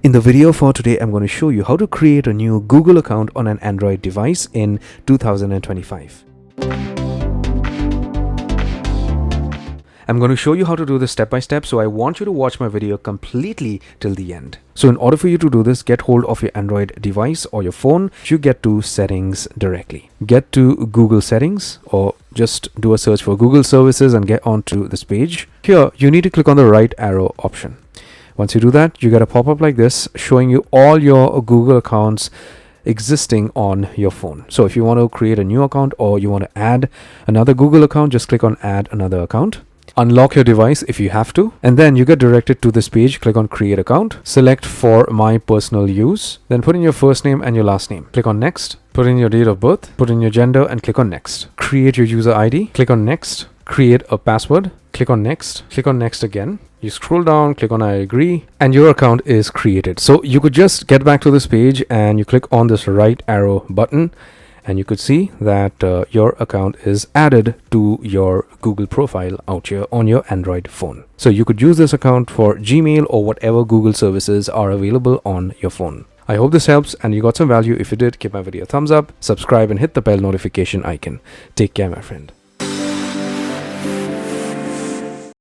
In the video for today, I'm going to show you how to create a new Google account on an Android device in 2025. I'm going to show you how to do this step by step, so I want you to watch my video completely till the end. So in order for you to do this, get hold of your Android device or your phone. You get to settings directly. Get to Google settings, or just do a search for Google services and get onto this page. Here, you need to click on the right arrow option. Once you do that, you get a pop-up like this showing you all your Google accounts existing on your phone. So if you want to create a new account or you want to add another Google account, just click on add another account. Unlock your device if you have to, and then you get directed to this page. Click on create account, select for my personal use, then put in your first name and your last name. Click on next, put in your date of birth, put in your gender and click on next. Create your user ID, click on next. Create a password, click on next again. You scroll down, click on I agree, and your account is created. So you could just get back to this page and you click on this right arrow button, and you could see that your account is added to your Google profile out here on your Android phone. So you could use this account for Gmail or whatever Google services are available on your phone. I hope this helps and you got some value. If you did, give my video a thumbs up, subscribe and hit the bell notification icon. Take care, my friend.